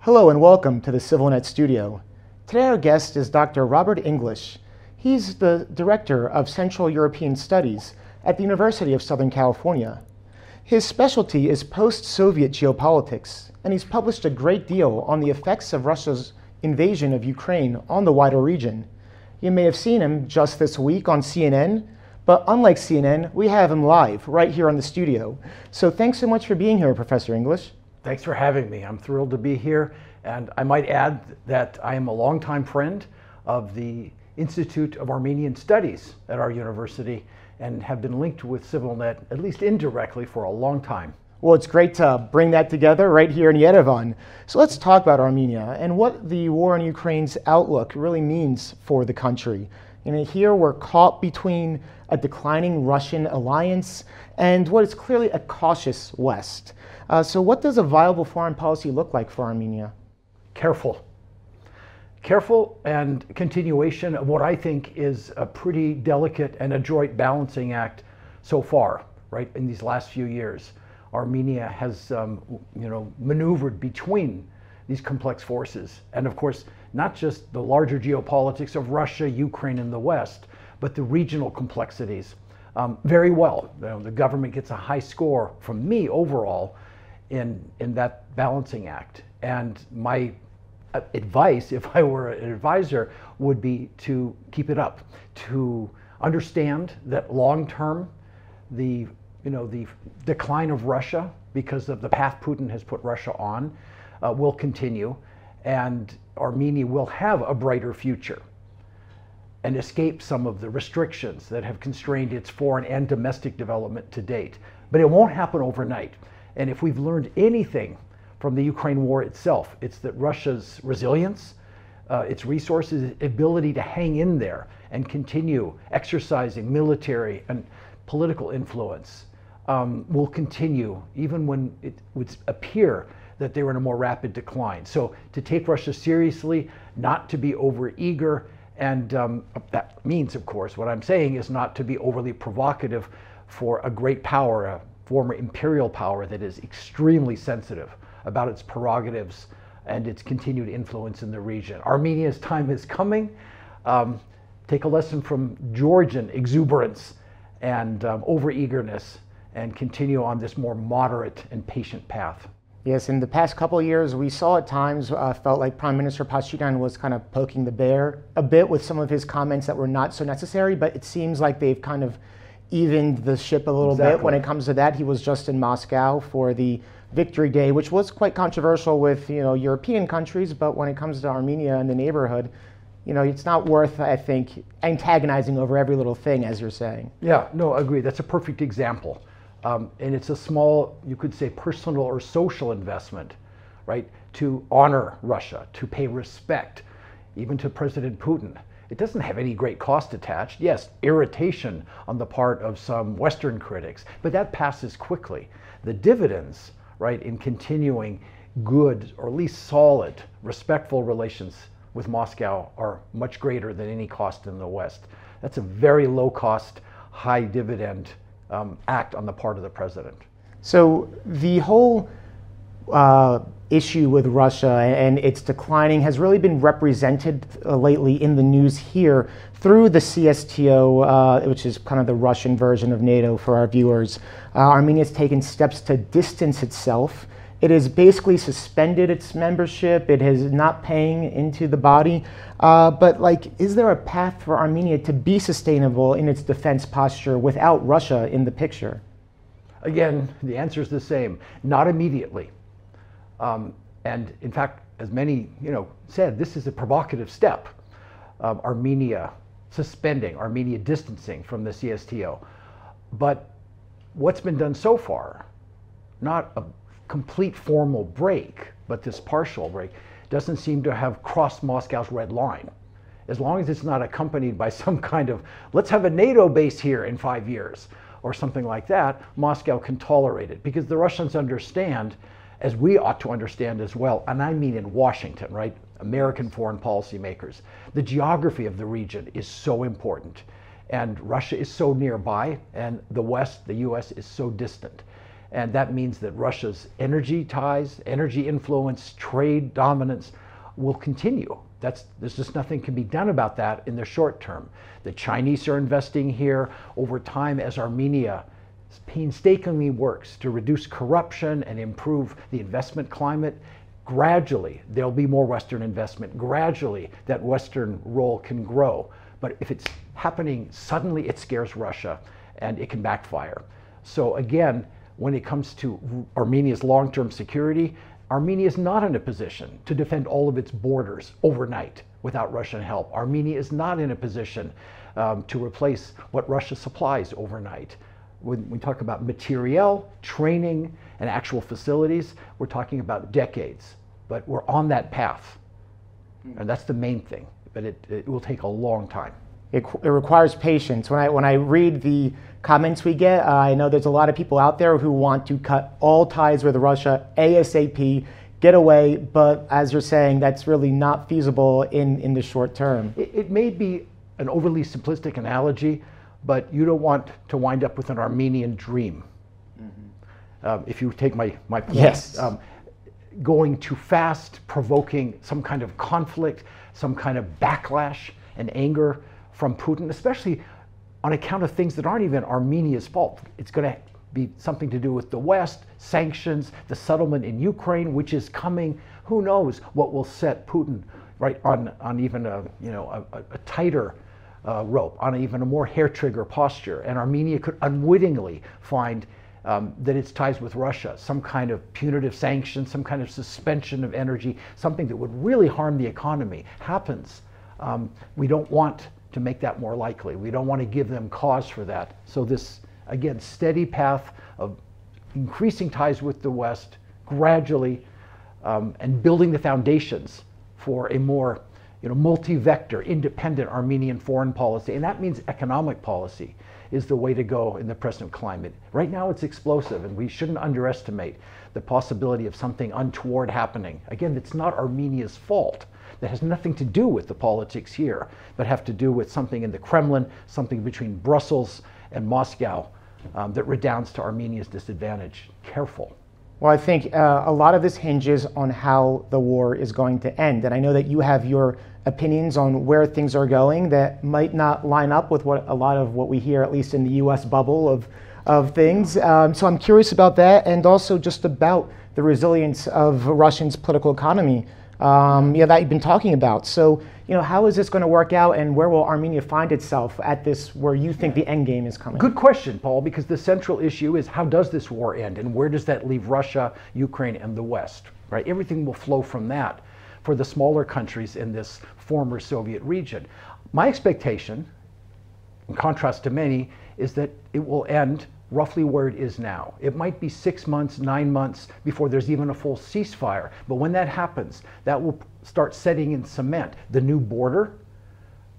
Hello and welcome to the CivilNet studio. Today our guest is Dr. Robert English. He's the Director of Central European Studies at the University of Southern California. His specialty is post-Soviet geopolitics, and he's published a great deal on the effects of Russia's invasion of Ukraine on the wider region. You may have seen him just this week on CNN, but unlike CNN, we have him live right here on the studio. So thanks so much for being here, Professor English. Thanks for having me. I'm thrilled to be here. And I might add that I am a longtime friend of the Institute of Armenian Studies at our university and have been linked with CivilNet, at least indirectly, for a long time. Well, it's great to bring that together right here in Yerevan. So let's talk about Armenia and what the war in Ukraine's outlook really means for the country. Here we're caught between a declining Russian alliance and what is clearly a cautious West. So what does a viable foreign policy look like for Armenia? Careful. Careful and continuation of what I think is a pretty delicate and adroit balancing act so far, right, in these last few years. Armenia has maneuvered between these complex forces. And of course, not just the larger geopolitics of Russia, Ukraine, and the West, but the regional complexities very well. The government gets a high score from me overall in that balancing act. And my advice, if I were an advisor, would be to keep it up, to understand that long-term, the decline of Russia, because of the path Putin has put Russia on, will continue, and Armenia will have a brighter future and escape some of the restrictions that have constrained its foreign and domestic development to date. But it won't happen overnight. And if we've learned anything from the Ukraine war itself, it's that Russia's resilience, its resources, ability to hang in there and continue exercising military and political influence will continue even when it would appear that they were in a more rapid decline. So to take Russia seriously, not to be overeager, and that means, of course, what I'm saying is not to be overly provocative for a great power, a former imperial power that is extremely sensitive about its prerogatives and its continued influence in the region. Armenia's time is coming. Take a lesson from Georgian exuberance and overeagerness and continue on this more moderate and patient path. Yes, in the past couple of years, we saw at times, felt like Prime Minister Pashinyan was kind of poking the bear a bit with some of his comments that were not so necessary, but it seems like they've kind of evened the ship a little bit when it comes to that. He was just in Moscow for the Victory Day, which was quite controversial with European countries, but when it comes to Armenia and the neighborhood, it's not worth, I think, antagonizing over every little thing, as you're saying. Yeah, no, I agree. That's a perfect example. And it's a small, you could say, personal or social investment, right, to honor Russia, to pay respect, even to President Putin. It doesn't have any great cost attached. Yes, irritation on the part of some Western critics, but that passes quickly. The dividends, right, in continuing good, or at least solid, respectful relations with Moscow are much greater than any cost in the West. That's a very low cost, high dividend act on the part of the president. So the whole issue with Russia and its declining has really been represented lately in the news here through the CSTO, which is kind of the Russian version of NATO for our viewers. Armenia has taken steps to distance itself. It has basically suspended its membership. It is not paying into the body. But is there a path for Armenia to be sustainable in its defense posture without Russia in the picture? Again, the answer is the same. Not immediately. And in fact, as many said, this is a provocative step. Armenia suspending, Armenia distancing from the CSTO. But what's been done so far, not a complete formal break, but this partial break, doesn't seem to have crossed Moscow's red line. As long as it's not accompanied by some kind of, let's have a NATO base here in 5 years, or something like that, Moscow can tolerate it. Because the Russians understand, as we ought to understand as well, and I mean in Washington, right? American foreign policy makers, the geography of the region is so important. And Russia is so nearby, and the West, the US, is so distant. And that means that Russia's energy ties, energy influence, trade dominance will continue. There's just nothing can be done about that in the short term. The Chinese are investing here over time as Armenia painstakingly works to reduce corruption and improve the investment climate. Gradually, there'll be more Western investment. Gradually, that Western role can grow. But if it's happening suddenly, it scares Russia and it can backfire. So again, when it comes to Armenia's long-term security, Armenia is not in a position to defend all of its borders overnight without Russian help. Armenia is not in a position to replace what Russia supplies overnight. When we talk about materiel, training, and actual facilities, we're talking about decades. But we're on that path. And that's the main thing. But it will take a long time. It requires patience. When I read the comments we get, I know there's a lot of people out there who want to cut all ties with Russia ASAP, get away, but as you're saying, that's really not feasible in the short term. It may be an overly simplistic analogy, but you don't want to wind up with an Armenian dream. If you take my point. Yes. Going too fast, provoking some kind of conflict, some kind of backlash and anger from Putin, especially on account of things that aren't even Armenia's fault. It's going to be something to do with the West, sanctions, the settlement in Ukraine, which is coming. Who knows what will set Putin right on even a tighter rope, on even a more hair trigger posture, and Armenia could unwittingly find that its ties with Russia, some kind of punitive sanction, some kind of suspension of energy, something that would really harm the economy happens. We don't want to make that more likely. We don't want to give them cause for that. So this, again, steady path of increasing ties with the West gradually and building the foundations for a more multi-vector, independent Armenian foreign policy. And that means economic policy is the way to go in the present climate. Right now it's explosive, and we shouldn't underestimate the possibility of something untoward happening. Again, it's not Armenia's fault. That has nothing to do with the politics here, but have to do with something in the Kremlin, something between Brussels and Moscow that redounds to Armenia's disadvantage. Careful. Well, I think a lot of this hinges on how the war is going to end. And I know that you have your opinions on where things are going that might not line up with what a lot of what we hear, at least in the US bubble of things. So I'm curious about that, and also just about the resilience of Russia's political economy that you've been talking about. So, how is this going to work out, and where will Armenia find itself at this, where you think the end game is coming? Good question, Paul, because the central issue is how does this war end, and where does that leave Russia, Ukraine, and the West, right? Everything will flow from that for the smaller countries in this former Soviet region. My expectation, in contrast to many, is that it will end roughly where it is now. It might be 6 months, 9 months before there's even a full ceasefire. But when that happens, that will start setting in cement the new border,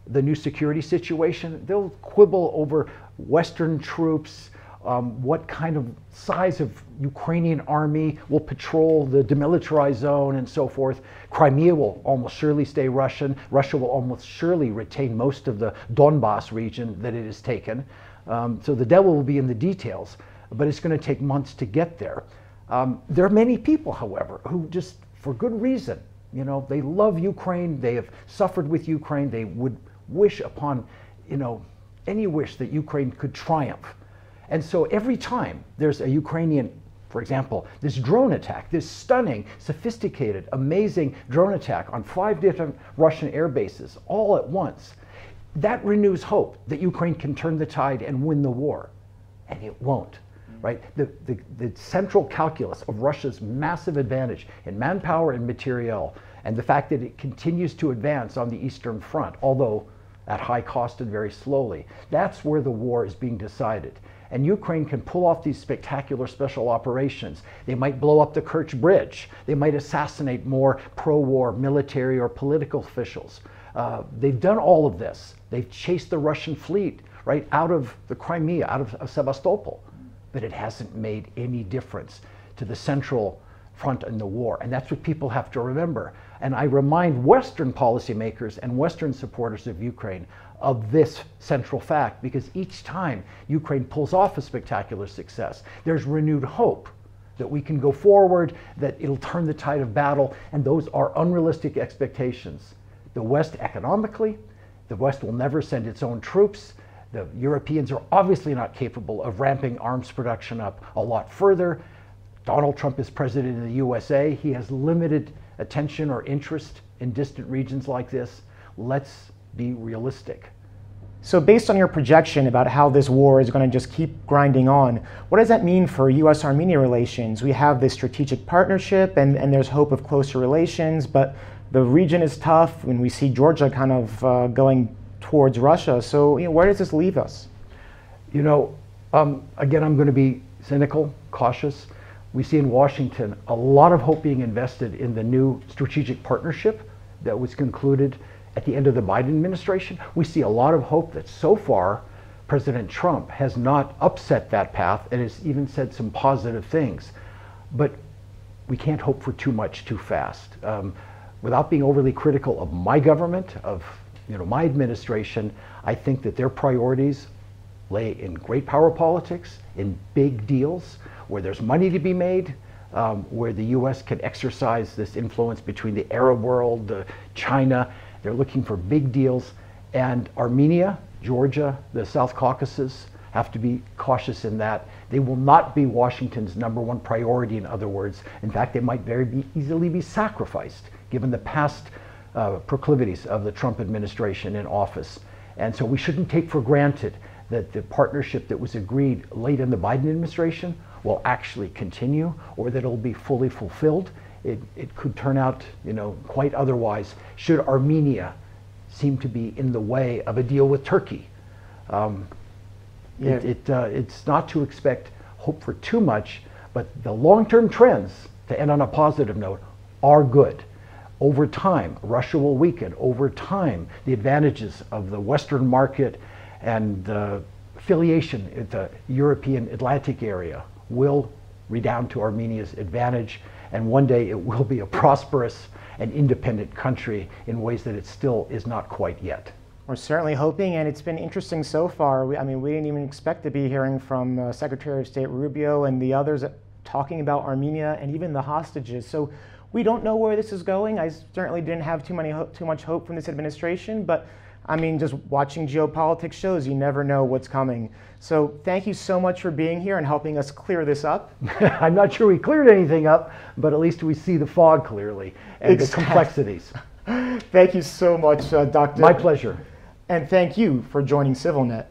the new security situation. They'll quibble over Western troops, what kind of size of Ukrainian army will patrol the demilitarized zone and so forth. Crimea will almost surely stay Russian. Russia will almost surely retain most of the Donbass region that it has taken. So the devil will be in the details, but it's going to take months to get there. There are many people, however, who just, for good reason, they love Ukraine, they have suffered with Ukraine, they would wish upon, any wish that Ukraine could triumph. And so every time there's a Ukrainian, for example, this drone attack, this stunning, sophisticated, amazing drone attack on 5 different Russian air bases all at once, that renews hope that Ukraine can turn the tide and win the war. And it won't, right? The central calculus of Russia's massive advantage in manpower and materiel, and the fact that it continues to advance on the Eastern Front, although at high cost and very slowly, that's where the war is being decided. And Ukraine can pull off these spectacular special operations. They might blow up the Kerch Bridge. They might assassinate more pro-war military or political officials. They've done all of this. They've chased the Russian fleet right out of the Crimea, out of Sevastopol. But it hasn't made any difference to the central front in the war. And that's what people have to remember. And I remind Western policymakers and Western supporters of Ukraine of this central fact, because each time Ukraine pulls off a spectacular success, there's renewed hope that we can go forward, that it'll turn the tide of battle, and those are unrealistic expectations. The West economically, the West will never send its own troops. The Europeans are obviously not capable of ramping arms production up a lot further. Donald Trump is president in the USA. He has limited attention or interest in distant regions like this. Let's be realistic. So based on your projection about how this war is going to just keep grinding on, what does that mean for US-Armenia relations? We have this strategic partnership and there's hope of closer relations, but the region is tough and we see Georgia kind of going towards Russia. So where does this leave us? Again, I'm going to be cynical, cautious. We see in Washington a lot of hope being invested in the new strategic partnership that was concluded at the end of the Biden administration. We see a lot of hope that so far President Trump has not upset that path and has even said some positive things. But we can't hope for too much too fast. Without being overly critical of my government, of my administration, I think that their priorities lay in great power politics, in big deals, where there's money to be made, where the US can exercise this influence between the Arab world, China. They're looking for big deals. And Armenia, Georgia, the South Caucasus have to be cautious in that. They will not be Washington's #1 priority, in other words. In fact, they might very easily be sacrificed, given the past proclivities of the Trump administration in office. And so we shouldn't take for granted that the partnership that was agreed late in the Biden administration will actually continue, or that it'll be fully fulfilled. It could turn out, quite otherwise, should Armenia seem to be in the way of a deal with Turkey. It's not to expect hope for too much, but the long-term trends, to end on a positive note, are good. Over time, Russia will weaken. Over time, the advantages of the Western market and the affiliation in the European Atlantic area will redound to Armenia's advantage, and one day it will be a prosperous and independent country in ways that it still is not quite yet. We're certainly hoping, and it's been interesting so far. We didn't even expect to be hearing from Secretary of State Rubio and the others talking about Armenia and even the hostages. So we don't know where this is going. I certainly didn't have too much hope from this administration, but just watching geopolitics shows you never know what's coming. So thank you so much for being here and helping us clear this up. I'm not sure we cleared anything up, but at least we see the fog clearly and the complexities. Thank you so much, Dr. My pleasure. And thank you for joining CivilNet.